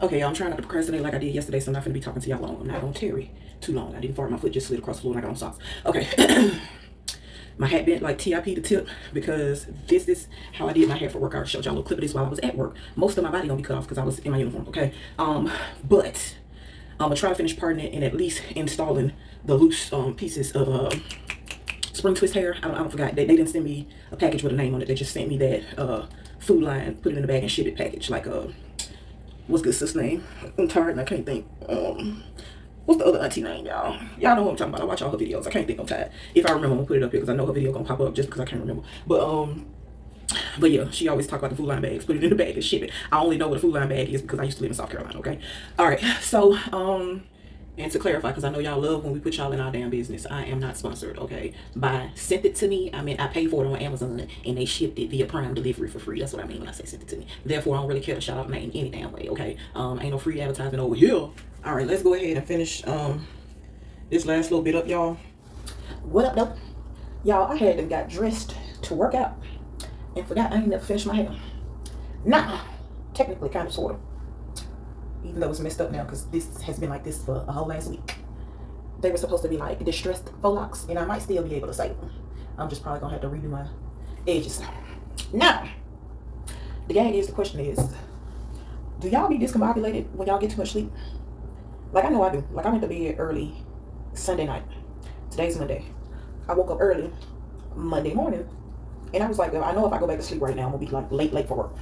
Okay, y'all, I'm trying not to procrastinate like I did yesterday, so I'm not going to be talking to y'all long. I'm not going to tarry too long. I didn't fart. My foot just slid across the floor and I got on socks. Okay. My hat bent like TIP to tip because this is how I did my hair for work. I showed y'all a little clip of this while I was at work. Most of my body gonna be cut off because I was in my uniform, okay? But I'm gonna try to finish parting it and at least installing the loose pieces of spring twist hair. I don't forgot. They didn't send me a package with a name on it. They just sent me that Food Line, put it in the bag and ship it package. Like what's good sis name? I'm tired and I can't think. What's the other auntie name, y'all? Y'all know what I'm talking about. I watch all her videos. I can't think. I'm tired. If I remember, I'm gonna put it up here because I know her video gonna pop up just because I can't remember. But yeah, she always talk about the Food Line bags. Put it in the bag and ship it. I only know what a Food Line bag is because I used to live in South Carolina. Okay. All right. So and to clarify, because I know y'all love when we put y'all in our damn business, I am not sponsored, okay? By sent it to me, I mean I paid for it on Amazon and they shipped it via Prime delivery for free. That's what I mean when I say sent it to me. Therefore, I don't really care to shout out name any damn way, okay? Ain't no free advertisement over here. All right, let's go ahead and finish this last little bit up, y'all. What up, though? Y'all, I had to got dressed to work out and forgot I ain't never finished my hair. Nah, technically, kind of, sort of. Even though it's messed up now because this has been like this for a whole last week. They were supposed to be like distressed faux locks and I might still be able to save them. I'm just probably gonna have to redo my edges. Now, the gag is, the question is, do y'all be discombobulated when y'all get too much sleep? Like I know I do. Like I went to bed early Sunday night. Today's Monday. I woke up early Monday morning and I was like, well, I know if I go back to sleep right now, I'm gonna be like late for work.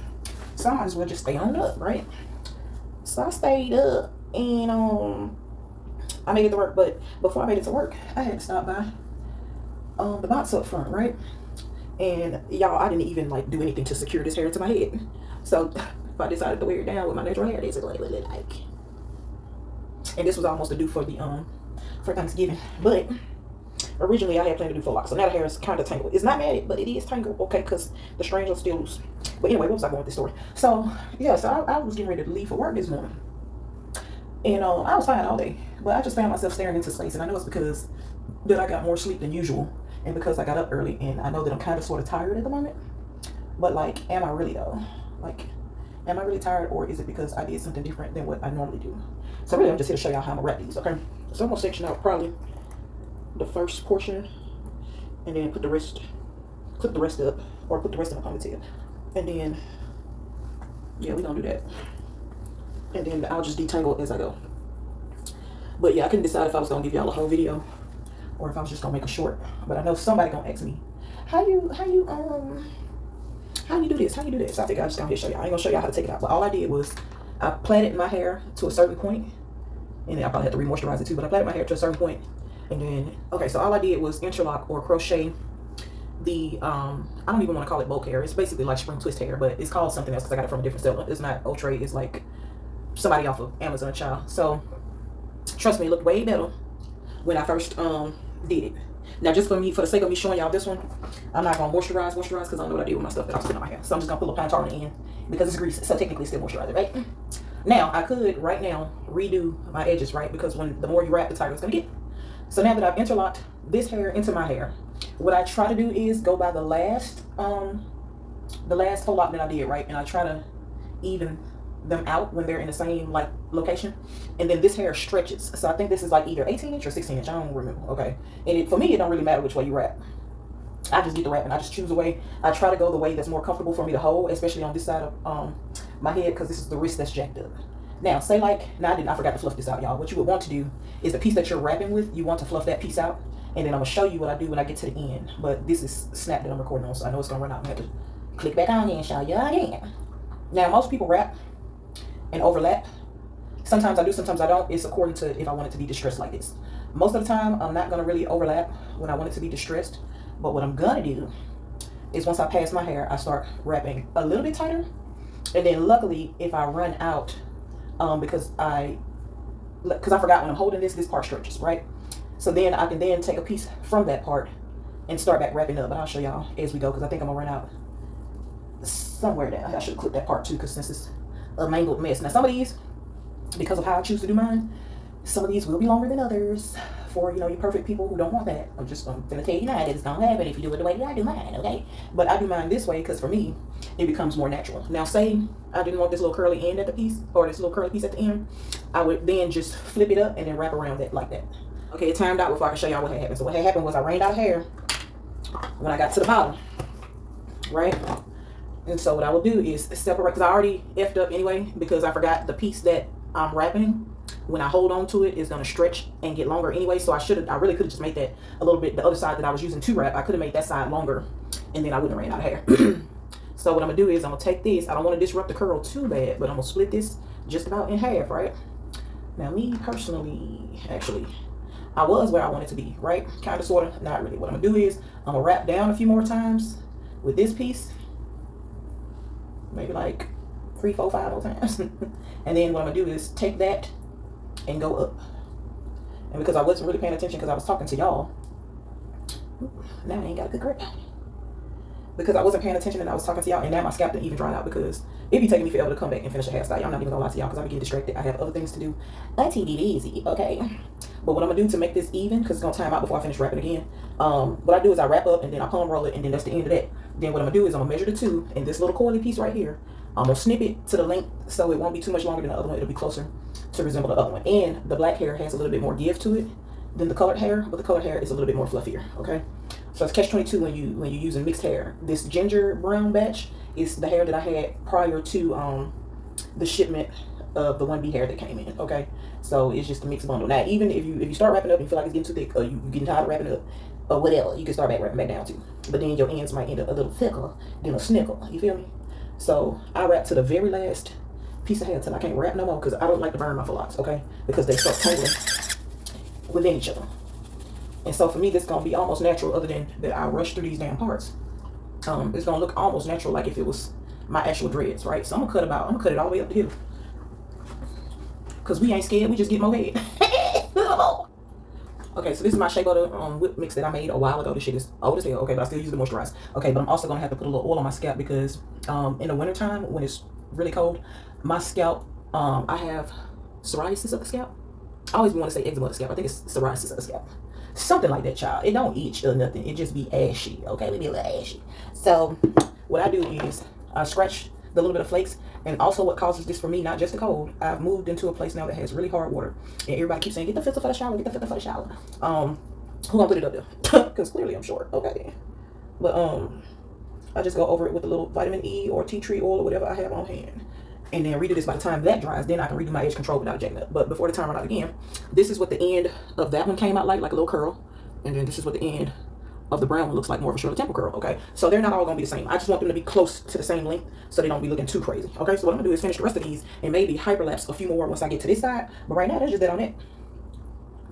So I might as well just stay on up, right? So I stayed up and I made it to work, but before I made it to work, I had to stop by the box up front, right? And y'all, I didn't even like do anything to secure this hair to my head. So if I decided to wear it down with my natural hair, this is what it would look like. And this was almost due for the for Thanksgiving. But originally I had planned to do full lock. So now the hair is kind of tangled. It's not matted, but it is tangled, okay, because the strands are still loose. But anyway, what was I going with this story? So yeah, so I was getting ready to leave for work this morning. And I was fine all day. But I just found myself staring into space. And I know it's because that I got more sleep than usual. And because I got up early. And I know that I'm kind of sort of tired at the moment. But like, am I really though? Like, am I really tired? Or is it because I did something different than what I normally do? So really, I'm just here to show y'all how I'm going to wrap these, okay? So I'm going to section out probably the first portion. And then put the rest, clip the rest up. Or put the rest in a ponytail. And then, yeah, we're going to do that. And then I'll just detangle as I go. But yeah, I couldn't decide if I was going to give y'all a whole video or if I was just going to make a short. But I know somebody going to ask me, how you do this? How you do this? So I think I just going to show y'all. I ain't going to show y'all how to take it out. But all I did was I plaited my hair to a certain point. And then I probably had to re-moisturize it too. But I plaited my hair to a certain point. And then, okay, so all I did was interlock or crochet the, I don't even want to call it bulk hair. It's basically like spring twist hair. But it's called something else because I got it from a different seller. It's not Outre. It's like somebody off of Amazon, child. So trust me, it looked way better when I first did it. Now just for the sake of me showing y'all this one, I'm not gonna moisturize because I don't know what I did with my stuff that I'm putting on my hair. So I'm just gonna put a pine tar on the end because it's grease, so technically it's still moisturizing, right? Now I could right now redo my edges, right? Because the more you wrap, the tighter it's gonna get. So now that I've interlocked this hair into my hair, what I try to do is go by the last faux lock that I did, right? And I try to even them out when they're in the same like location, and then this hair stretches. So I think this is like either 18-inch or 16-inch. I don't remember. Okay, and for me, it don't really matter which way you wrap. I just get the wrapping. I just choose a way. I try to go the way that's more comfortable for me to hold, especially on this side of my head because this is the wrist that's jacked up. Now, say like, I forgot to fluff this out, y'all. What you would want to do is the piece that you're wrapping with, you want to fluff that piece out, and then I'm gonna show you what I do when I get to the end. But this is Snap that I'm recording on, so I know it's gonna run out. I'm gonna have to click back on here and show you again. Now, most people wrap and overlap. Sometimes I do, sometimes I don't. It's according to if I want it to be distressed like this. Most of the time, I'm not gonna really overlap when I want it to be distressed. But what I'm gonna do is once I pass my hair, I start wrapping a little bit tighter. And then luckily, if I run out, because I forgot when I'm holding this part stretches, right? So then I can then take a piece from that part and start back wrapping up. But I'll show y'all as we go because I think I'm gonna run out somewhere there. I should clip that part too because since it's a mangled mess. Now some of these, because of how I choose to do mine, some of these will be longer than others for, you know, you perfect people who don't want that. I'm just going to tell you now that it's going to happen if you do it the way that I do mine, okay? But I do mine this way because for me, it becomes more natural. Now, say I didn't want this little curly end at the piece, or this little curly piece at the end, I would then just flip it up and then wrap around it like that. Okay, it timed out before I can show y'all what had happened. So what had happened was I rained out of hair when I got to the bottom, right? And so what I will do is separate, because I already effed up anyway, because I forgot the piece that I'm wrapping, when I hold on to it, is going to stretch and get longer anyway. So I really could have just made that a little bit, the other side that I was using to wrap, I could have made that side longer, and then I wouldn't have ran out of hair. So what I'm going to do is I'm going to take this. I don't want to disrupt the curl too bad, but I'm going to split this just about in half, right? Now, me personally, actually, I was where I wanted to be, right? Kind of, sort of, not really. What I'm going to do is I'm going to wrap down a few more times with this piece. Maybe like 3, 4, 5 more times. And then what I'm going to do is take that and go up. And because I wasn't really paying attention because I was talking to y'all, now I ain't got a good grip. Because I wasn't paying attention and I was talking to y'all, and now my scalp didn't even dry out because it be taking me forever to come back and finish a hairstyle. I'm not even gonna lie to y'all because I be getting distracted. I have other things to do. Auntie be easy, okay? But what I'm gonna do to make this even, because it's gonna time out before I finish wrapping again, what I do is I wrap up and then I palm roll it, and then that's the end of that. Then what I'm gonna do is I'm gonna measure the two, and this little coily piece right here, I'm gonna snip it to the length so it won't be too much longer than the other one. It'll be closer to resemble the other one. And the black hair has a little bit more give to it than the colored hair, but the colored hair is a little bit more fluffier, okay? So it's catch-22 when you're using mixed hair. This ginger brown batch is the hair that I had prior to the shipment of the 1B hair that came in, okay? So it's just a mixed bundle. Now, even if you start wrapping up and you feel like it's getting too thick, or you're getting tired of wrapping up, or whatever, you can start wrapping back down too. But then your ends might end up a little thicker than a snickle, you feel me? So I wrap to the very last piece of hair until I can't wrap no more, because I don't like to burn my locks, okay? Because they start tangling within each other. And so for me, this is going to be almost natural, other than that I rush through these damn parts. It's going to look almost natural, like if it was my actual dreads, right? So I'm going to cut about, I'm going to cut it all the way up to here. Because we ain't scared, we just get more head. Okay, so this is my shea butter whip mix that I made a while ago. This shit is old as hell, okay, but I still use it to moisturize. Okay, but I'm also going to have to put a little oil on my scalp because in the wintertime, when it's really cold, my scalp, I have psoriasis of the scalp. I always want to say eczema of the scalp. I think it's psoriasis of the scalp. Something like that, child. It don't itch or nothing. It just be ashy, okay? It be a little ashy. So what I do is I scratch the little bit of flakes. And also what causes this for me, not just the cold, I've moved into a place now that has really hard water. And everybody keeps saying, get the filter for the shower, get the filter for the shower. Who gonna put it up there? Because clearly I'm short, okay? But I just go over it with a little vitamin E or tea tree oil or whatever I have on hand. And then redo this. By the time that dries, then I can redo my edge control without jacking up. But before the time run out again, this is what the end of that one came out like a little curl. And then this is what the end of the brown one looks like, more of a Shirley Temple curl, okay? So they're not all gonna be the same. I just want them to be close to the same length so they don't be looking too crazy, okay? So what I'm gonna do is finish the rest of these and maybe hyperlapse a few more once I get to this side. But right now, that's just that on that.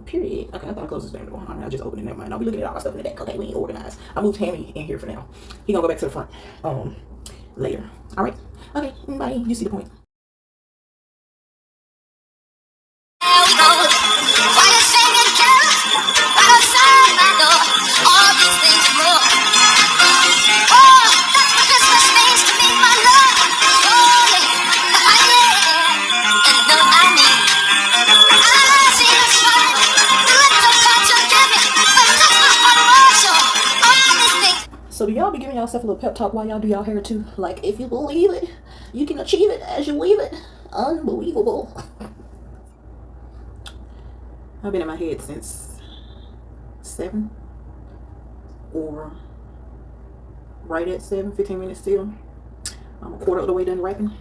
Period. Okay, I thought I closed this damn door. I just opened it. Never mind. I'll be looking at all my stuff in the back. Okay, we ain't organized. I moved Hammy in here for now. He gonna go back to the front later. All right. Okay, bye. You see the point. So do y'all be giving yourself a little pep talk while y'all do y'all hair too? Like, if you believe it, you can achieve it as you weave it. Unbelievable. I've been in my head since 7 or right at 7, 15 minutes still. I'm a quarter of the way done wrapping.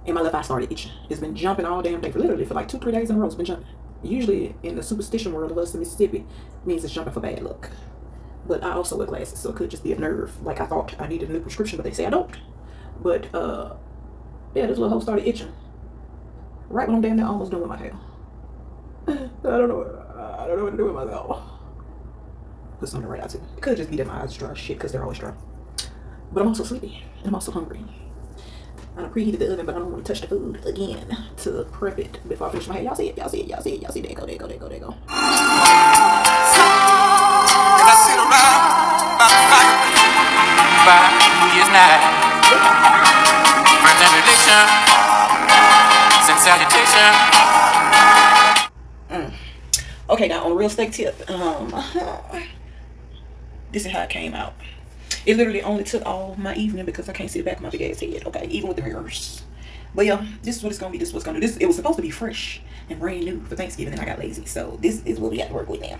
And my left eye started itching. It's been jumping all damn day, literally for like 2-3 days in a row. It's been jumping. Usually in the superstition world of us in Mississippi, means it's jumping for bad luck. But I also wear glasses, so it could just be a nerve. Like I thought I needed a new prescription, but they say I don't. But yeah, this little hole started itching right when I'm damn near almost done with my hair. I don't know what to do with myself. Put something right out too. It could just be that my eyes dry as shit because they're always dry. But I'm also sleepy and I'm also hungry. I preheated the oven, but I don't want to touch the food again to prep it before I finish my hair. Y'all see it? Y'all see it? Y'all see it? Y'all see it? There go, there go, there go, there go. I sit around by the fire by New Year's night. First benediction, since salutation. Okay, now on a real steak tip, this is how it came out. It literally only took all my evening because I can't see the back of my big ass head. Okay, even with the mirrors. But yeah, this is what it's gonna be. This is what's gonna do. This, it was supposed to be fresh and brand new for Thanksgiving, and I got lazy. So this is what we got to work with now.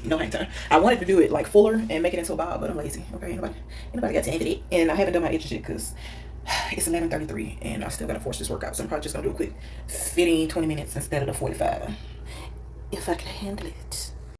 No hang time. I wanted to do it like fuller and make it into a bob, but I'm lazy. Okay, anybody got time for that? And I haven't done my edges yet because it's 11:33 and I still gotta force this workout. So I'm probably just gonna do a quick 15, 20 minutes instead of the 45. If I can handle it.